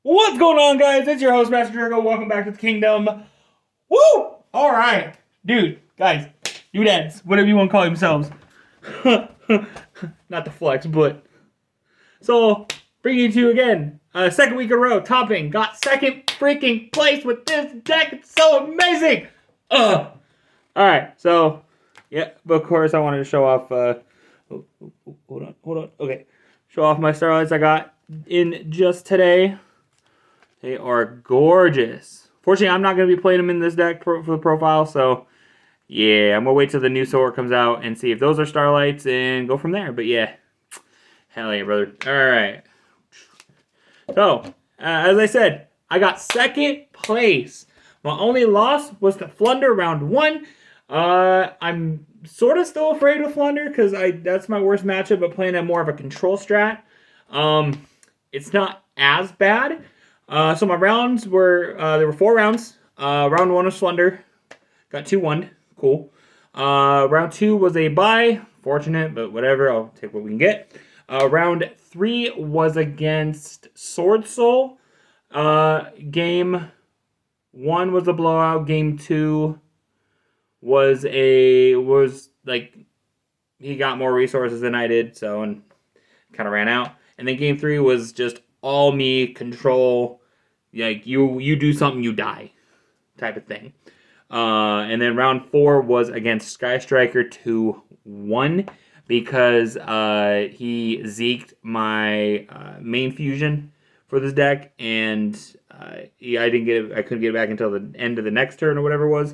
What's going on, guys? It's your host, Master Drago. Welcome back to the kingdom. Woo! All right. Dude, guys, dudettes, whatever you want to call themselves. Not the flex, but. So, bringing you to again, second week in a row, topping. Got second freaking place with this deck. It's so amazing. All right, so, yeah, but of course, I wanted to show off. Hold on. Okay. Show off my starlights I got in just today. They are gorgeous. Fortunately, I'm not going to be playing them in this deck for the profile, so yeah, I'm going to wait till the new sword comes out and see if those are starlights and go from there. But yeah, hell yeah, brother. All right. So, as I said, I got second place. My only loss was to Flunder round 1. I'm sort of still afraid of Flunder because that's my worst matchup, but playing at more of a control strat. It's not as bad. So my rounds were, there were 4 rounds. Round 1 was Flunder. Got 2-1. Cool. Round 2 was a bye. Fortunate, but whatever. I'll take what we can get. Round 3 was against Sword Soul. Game 1 was a blowout. Game 2 was like, he got more resources than I did, so, and kind of ran out. And then game 3 was just all me, control, like you do something, you die, type of thing. And then round 4 was against Sky Striker 2-1 because he zeked my main fusion for this deck, and I couldn't get it back until the end of the next turn or whatever it was.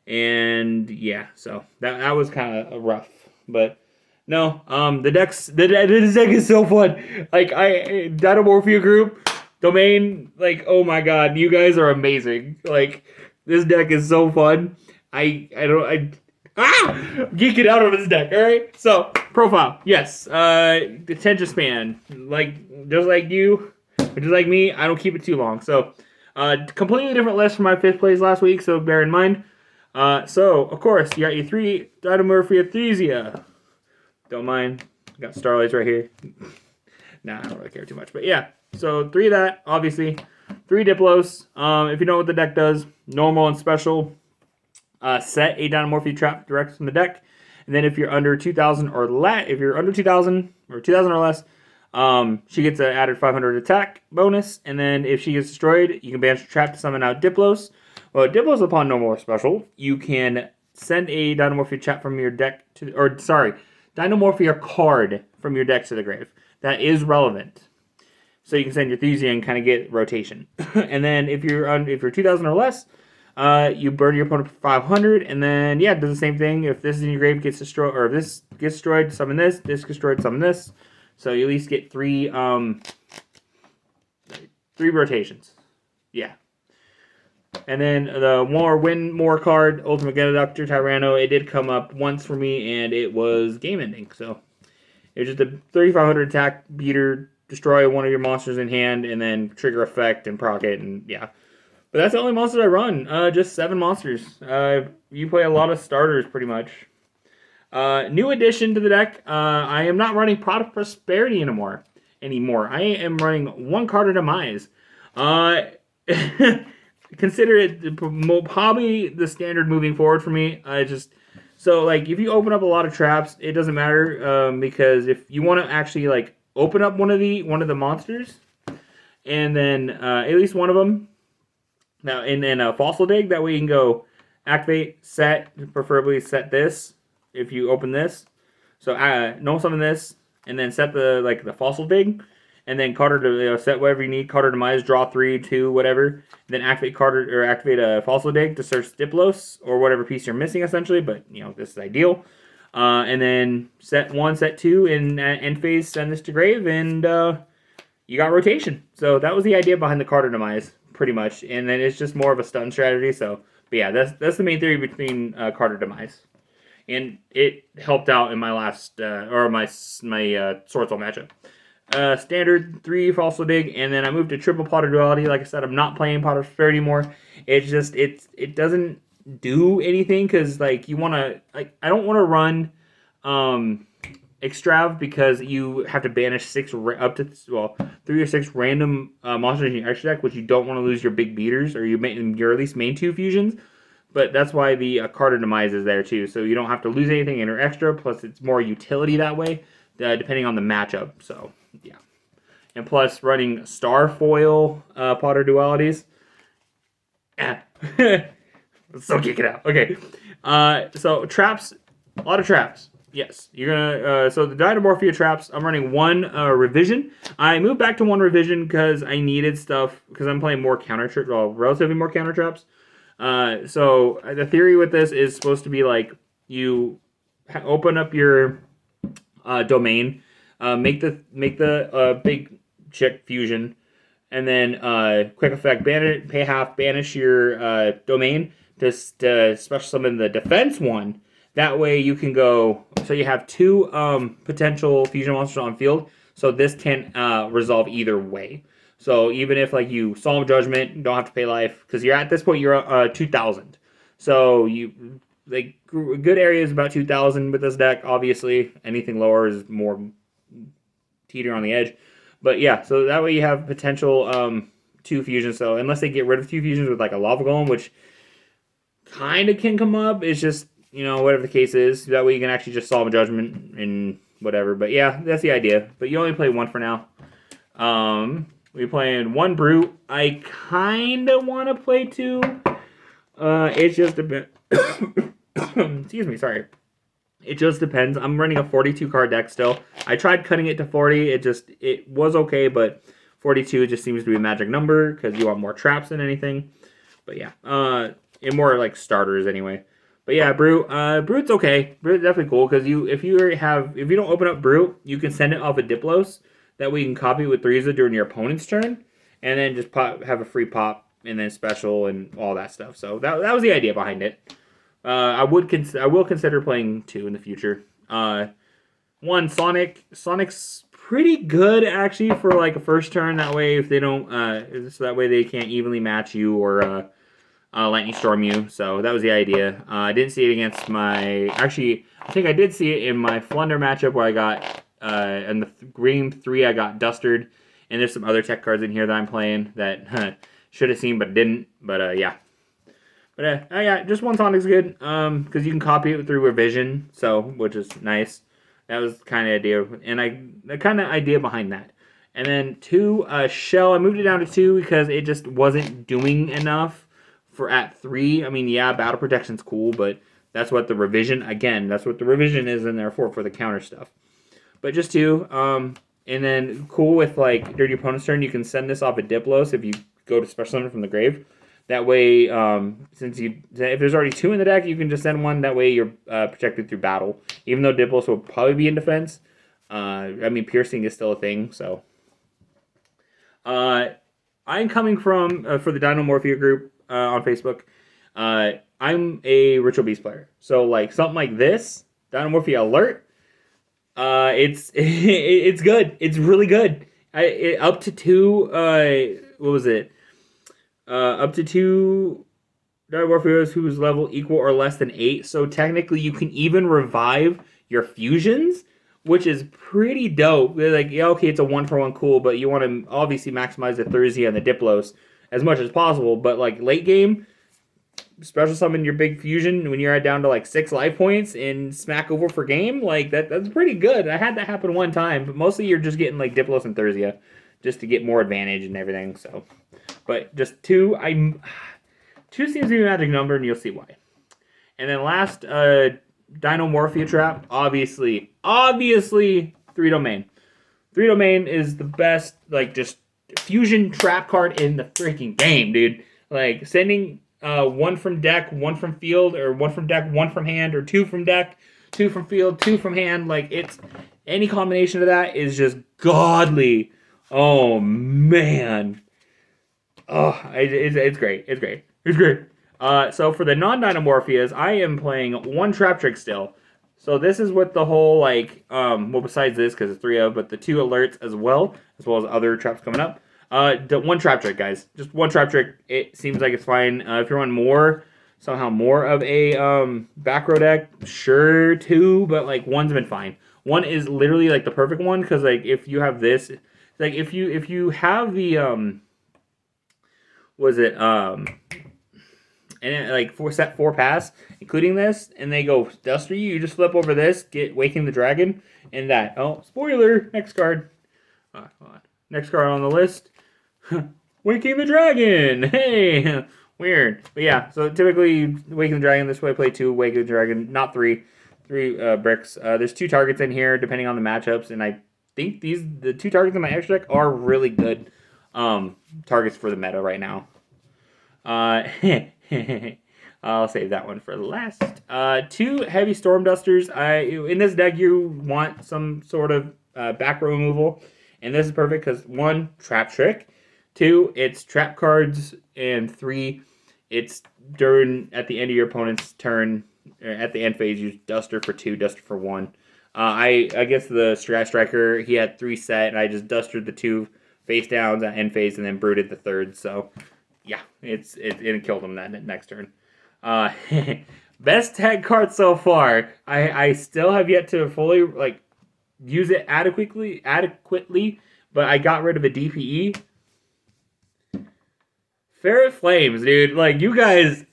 And yeah, so that was kind of rough, but. No, this deck is so fun. Like, Dinomorphia group, domain, like, oh my god, you guys are amazing. Like, this deck is so fun. Geek it out of this deck, alright? So, profile, yes, attention span, like, just like you, just like me, I don't keep it too long. So, completely different list from my 5th place last week, so bear in mind. So, of course, you got your 3 Dinomorphia Thesia. Don't mind. Got starlights right here. Nah, I don't really care too much. But yeah, so 3 of that, obviously. 3 Diplos. If you know what the deck does, normal and special. Set a Dinomorphia trap direct from the deck. And then if you're under 2,000 or less, if you're under 2,000 or 2,000 or less, she gets an added 500 attack bonus. And then if she gets destroyed, you can banish a trap to summon out Diplos. Well, Diplos upon normal or special, you can send a Dinomorphia trap from your deck to, Dinomorphia card from your deck to the grave. That is relevant. So you can send your Thesia and kind of get rotation. And then if you're 2,000 or less, you burn your opponent for 500, and then yeah, do the same thing. If this is in your grave gets destroyed, or if this gets destroyed, summon this. This gets destroyed, summon this. So you at least get 3 rotations. Yeah. And then the win more card, Ultimate Geoductor Tyranno, it did come up once for me, and it was game ending. So it was just a 3,500 attack beater, destroy one of your monsters in hand, and then trigger effect and proc it, and yeah. But that's the only monsters I run. Just 7 monsters. You play a lot of starters, pretty much. New addition to the deck. I am not running Pot of Prosperity anymore. I am running 1 card of Demise. Consider it probably the standard moving forward for me. So like if you open up a lot of traps, it doesn't matter because if you want to actually like open up one of the monsters, and then at least one of them now in a fossil dig, that way you can go activate, set, preferably set this if you open this. So no summon this, and then set the fossil dig. And then Carter to set whatever you need. Carter Demise, draw 3, 2, whatever. And then activate a Fossil Dig to search Diplos or whatever piece you're missing, essentially. But this is ideal. And then set 1, set 2, and end phase send this to grave, and you got rotation. So that was the idea behind the Carter Demise, pretty much. And then it's just more of a stun strategy. So, but yeah, that's the main theory between Carter Demise. And it helped out in my last my Sword Soul matchup. Standard 3 Fossil Dig, and then I moved to triple Pot of Duality. Like I said, I'm not playing Pot of Prosperity anymore. It's just it doesn't do anything because like you want to I don't want to run Extrav because you have to banish 3 or 6 random monsters in your extra deck, which you don't want to lose your big beaters, or your at least main 2 fusions. But that's why the Carter Demise is there too, so you don't have to lose anything in your extra. Plus, it's more utility that way, depending on the matchup. So yeah, and plus running Starfoil Potter Dualities. Yeah. So kick it out. Okay. So traps, a lot of traps. Yes, you're gonna. So the Dinomorphia traps, I'm running 1 revision. I moved back to 1 revision because I needed stuff because I'm playing more relatively more counter traps. So the theory with this is supposed to be like you open up your domain, make the big chick fusion, and then quick effect pay half, banish your domain to special summon the defense one. That way you can go. So you have 2 potential fusion monsters on field. So this can resolve either way. So even if like you Solemn Judgment, you don't have to pay life because you're at this point you're 2,000. So you like good area is about 2,000 with this deck. Obviously, anything lower is more teeter on the edge. But yeah, so that way you have potential 2 fusions. So unless they get rid of 2 fusions with like a Lava Golem, which kind of can come up, it's just whatever the case is. That way you can actually just solve a judgment and whatever. But yeah, that's the idea. But you only play 1 for now. We're playing 1 Brute. I kind of want to play 2. It's just a bit. Excuse me, sorry. It just depends. I'm running a 42 card deck still. I tried cutting it to 40. It was okay, but 42 just seems to be a magic number because you want more traps than anything. But yeah, and more like starters anyway. But yeah, Brute's okay. Brute's definitely cool because if you don't open up Brute, you can send it off a Diplos. That way you can copy it with Threeza during your opponent's turn, and then just have a free pop and then special and all that stuff. So that was the idea behind it. I will consider playing 2 in the future. 1 Sonic's pretty good actually for like a first turn. That way if they don't, so that way they can't evenly match you or lightning storm you. So that was the idea. I didn't see it against I think I did see it in my Flunder matchup where I got in the Green 3 I got Dustered, and there's some other tech cards in here that I'm playing that should have seen but didn't. But yeah. But yeah, just 1 Sonic's good because you can copy it through revision, so which is nice. That was kind of the kind of idea behind that. And then 2 Shell, I moved it down to 2 because it just wasn't doing enough for at 3. I mean, yeah, battle protection's cool, but that's what the revision is in there for the counter stuff. But just 2, and then cool with like during your opponent's turn, you can send this off a Diplos if you go to special summon from the grave. That way, if there's already 2 in the deck, you can just send 1. That way you're protected through battle. Even though Diplos will probably be in defense. I mean, piercing is still a thing, so. I'm coming from, for the Dinomorphia group on Facebook, I'm a Ritual Beast player. So, like, something like this, Dinomorphia Alert, it's good. It's really good. Up to 2, what was it? Up to 2 Dinomorphias whose level equal or less than 8. So technically you can even revive your fusions, which is pretty dope. They're like, yeah, okay, it's a 1-for-1 cool, but you want to obviously maximize the Thursday and the Diplos as much as possible. But like late game, special summon your big fusion when you're down to like 6 life points and smack over for game. Like that's pretty good. I had that happen 1 time, but mostly you're just getting like Diplos and Thursday just to get more advantage and everything. So. But just 2, 2 seems to be a magic number, and you'll see why. And then last, Dinomorphia trap, obviously 3 domain. 3 domain is the best, like, just fusion trap card in the freaking game, dude. Like, sending 1 from deck, 1 from field, or 1 from deck, 1 from hand, or 2 from deck, 2 from field, 2 from hand. Like, it's any combination of that is just godly. Oh, man. Oh, it's great. It's great. It's great. So for the non-Dinomorphias, I am playing 1 Trap Trick still. So this is with the whole, like, well, besides this, because it's 3 of, but the 2 alerts as well as other traps coming up. The 1 Trap Trick, guys. Just 1 Trap Trick. It seems like it's fine. If you want somehow more of a back row deck, sure, 2, but, like, 1's been fine. One is literally like the perfect one because like if you have this, like if you have the was it and it, like set 4 pass, including this, and they go Duster you just flip over this, get Waking the Dragon, and that. Oh, spoiler! Next card. Hold on. Next card on the list. Waking the Dragon! Hey! Weird. But yeah, so typically Waking the Dragon, this way play 2, Waking the Dragon, not 3. 3 bricks. There's 2 targets in here, depending on the matchups, and I think the 2 targets in my extra deck are really good targets for the meta right now. I'll save that one for last. 2 heavy Storm Dusters. In this deck, you want some sort of back row removal, and this is perfect because 1, Trap Trick. 2, it's trap cards, and 3, it's at the end of your opponent's turn, at the end phase, use Duster for 2, Duster for 1. I guess the Strat Striker, he had 3 set, and I just Dustered the 2 face downs at end phase, and then brooded the 3rd. So, yeah, it killed him that next turn. Best tag card so far. I still have yet to fully use it adequately, but I got rid of a DPE. Ferret Flames, dude. Like, you guys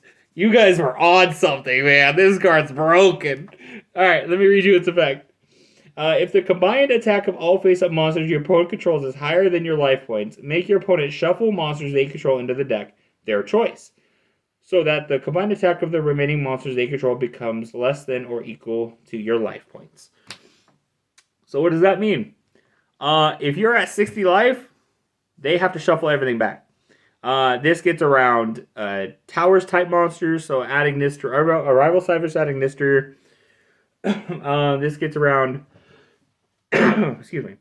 were on something, man. This card's broken. Alright, let me read you its effect. If the combined attack of all face-up monsters your opponent controls is higher than your life points, make your opponent shuffle monsters they control into the deck, their choice, so that the combined attack of the remaining monsters they control becomes less than or equal to your life points. So what does that mean? If you're at 60 life, they have to shuffle everything back. This gets around Towers type monsters, so adding Nister, Arrival Cyphers adding Nister. This gets around, excuse me,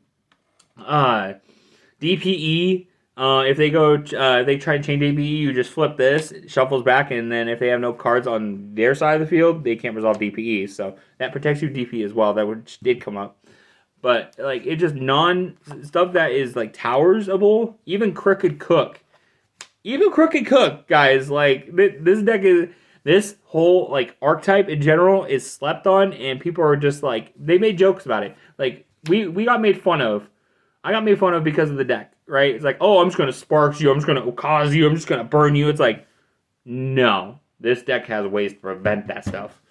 DPE. If they go, they try to change DPE, you just flip this, it shuffles back, and then if they have no cards on their side of the field, they can't resolve DPE. So that protects your DPE as well. That did come up. But like it just stuff that is like towersable, even Crooked Cook. Even Crooked Cook, guys, like, this deck is, this whole, like, archetype in general is slept on, and people are just, like, they made jokes about it. Like, we got made fun of. I got made fun of because of the deck, right? It's like, oh, I'm just going to Sparks you, I'm just going to cause you, I'm just going to burn you. It's like, no. This deck has ways to prevent that stuff.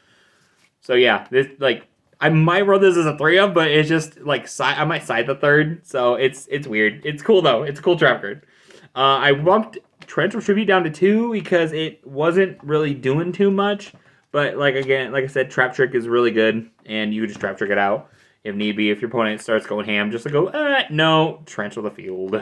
So, yeah, this, like, I might roll this as a 3-of, but it's just, like, I might side the 3rd, so it's weird. It's cool, though. It's a cool trap card. I bumped Torrential Tribute down to 2 because it wasn't really doing too much. But like I said, Trap Trick is really good, and you just Trap Trick it out if need be. If your opponent starts going ham, just to go, no, Torrential the field.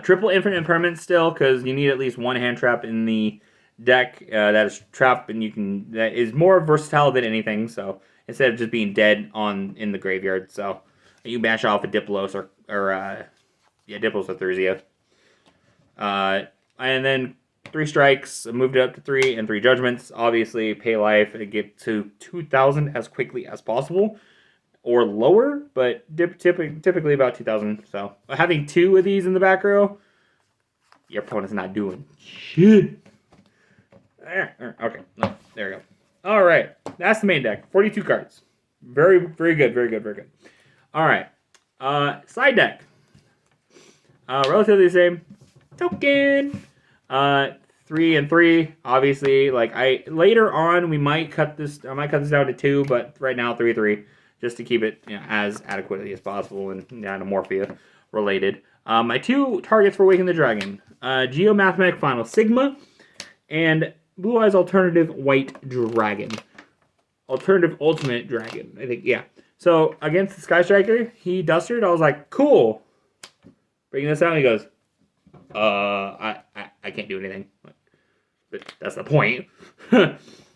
Triple Infinite Impermanence still, because you need at least 1 hand trap in the deck that is trap, and that is more versatile than anything. So instead of just being dead in the graveyard, so you bash off a Diplos or Diplos or Thurzia. And then 3 strikes, moved it up to 3, and 3 judgments. Obviously, pay life and get to 2,000 as quickly as possible, or lower, but typically about 2,000. So having 2 of these in the back row, your opponent's not doing shit. Okay, no, there we go. All right, that's the main deck. 42 cards. Very, very good, very good, very good. All right, side deck. Relatively the same. Token. 3 and 3. Obviously, like later on we might cut this. I might cut this down to 2, but right now 3/3, just to keep it as adequately as possible and Dinomorphia related. My 2 targets for Waking the Dragon: Geomathematic Final Sigma and Blue Eyes Alternative White Dragon. Alternative Ultimate Dragon. I think, yeah. So against the Sky Striker, he dustered. I was like, cool. Bringing this out, he goes, I can't do anything. But that's the point.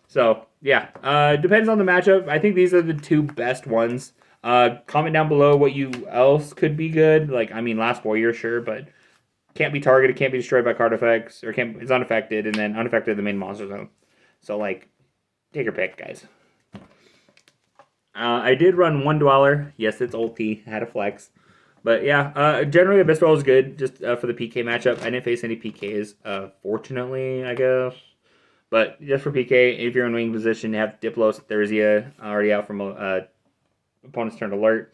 So, yeah. Depends on the matchup. I think these are the 2 best ones. Comment down below what else could be good. Like, I mean, Last Warrior, sure, but can't be targeted, can't be destroyed by card effects, or it's unaffected, and then unaffected the main monster zone. So, like, take your pick, guys. I did run 1 Dweller. Yes, it's ulti. Had a flex. But yeah, generally the best roll is good, just for the PK matchup. I didn't face any PKs, fortunately, I guess. But just for PK, if you're in wing position, you have Diplos, Thurzia already out from opponent's turn alert.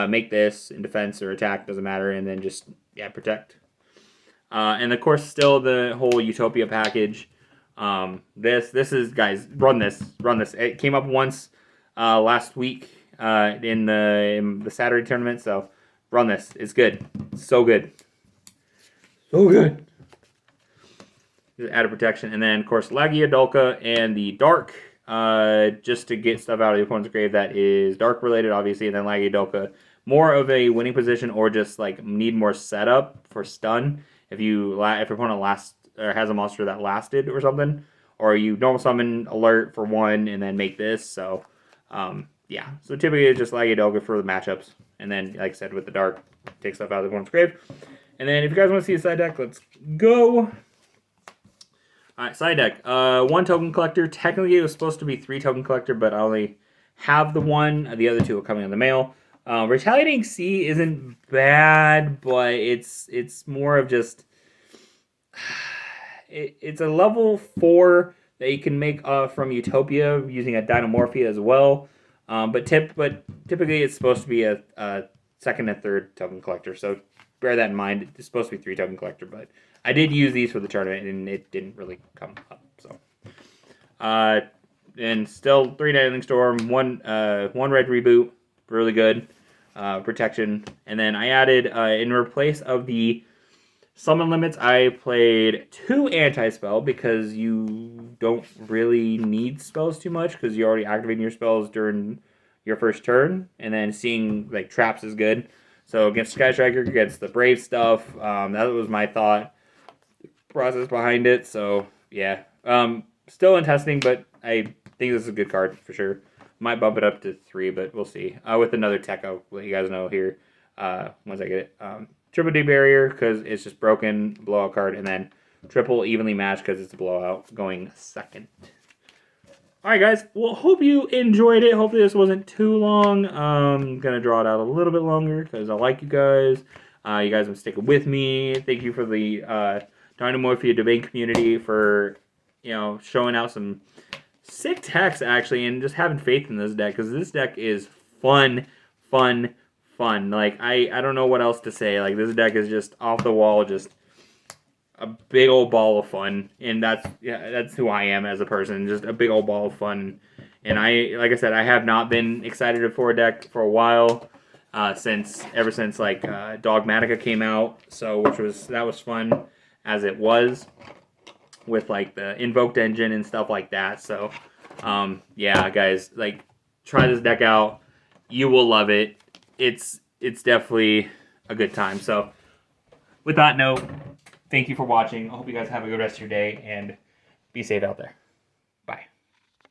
Make this in defense or attack, doesn't matter, and then just, yeah, protect. And of course, still the whole Utopia package. This is, guys, run this. It came up once last week in the Saturday tournament, so run this. It's good. It's so good. So good. Added protection, and then of course Lagiadolka and the Dark, just to get stuff out of the opponent's grave that is Dark related, obviously, and then Lagiadolka more of a winning position or just like need more setup for stun. If your opponent has a monster that lasted or something, or you normal summon alert for one and then make this. So yeah, so typically it's just Lagiadolka for the matchups, and then like I said with the Dark, take stuff out of the opponent's grave. And then if you guys want to see a side deck, let's go. Alright, side deck. 1 token collector. Technically, it was supposed to be 3 token collector, but I only have the 1. The other 2 are coming in the mail. Retaliating Sea isn't bad, but it's more of just... It's a level 4 that you can make from Utopia using a Dinomorphia as well. But typically, it's supposed to be a 2nd and 3rd token collector, so bear that in mind. It's supposed to be 3 token collector, but I did use these for the tournament, and it didn't really come up. So, and still 3 Nightling Storm, one red reboot, really good protection, and then I added in replace of the summon limits, I played 2 anti-spell because you don't really need spells too much because you're already activating your spells during your first turn, and then seeing like traps is good. So against Sky Striker, against the Brave stuff, that was my thought process behind it. So yeah, still in testing, but I think this is a good card for sure. Might bump it up to 3, but we'll see. With another tech, I'll let you guys know here once I get it. Triple D barrier because it's just broken, blowout card, and then triple evenly matched because it's a blowout going 2nd. Alright guys, well, hope you enjoyed it. Hopefully this wasn't too long. I'm going to draw it out a little bit longer because I like you guys. You guys have been sticking with me. Thank you for the Dinomorphia debate community for, showing out some sick techs, actually, and just having faith in this deck, because this deck is fun. Like, I don't know what else to say. Like, this deck is just off the wall, just a big old ball of fun, and that's who I am as a person, just a big old ball of fun. And like I said, I have not been excited for a deck for a while, ever since like Dogmatica came out, so that was fun as it was with like the invoked engine and stuff like that. So yeah, guys, like, try this deck out. You will love it. It's definitely a good time. So with that note, thank you for watching. I hope you guys have a good rest of your day and be safe out there.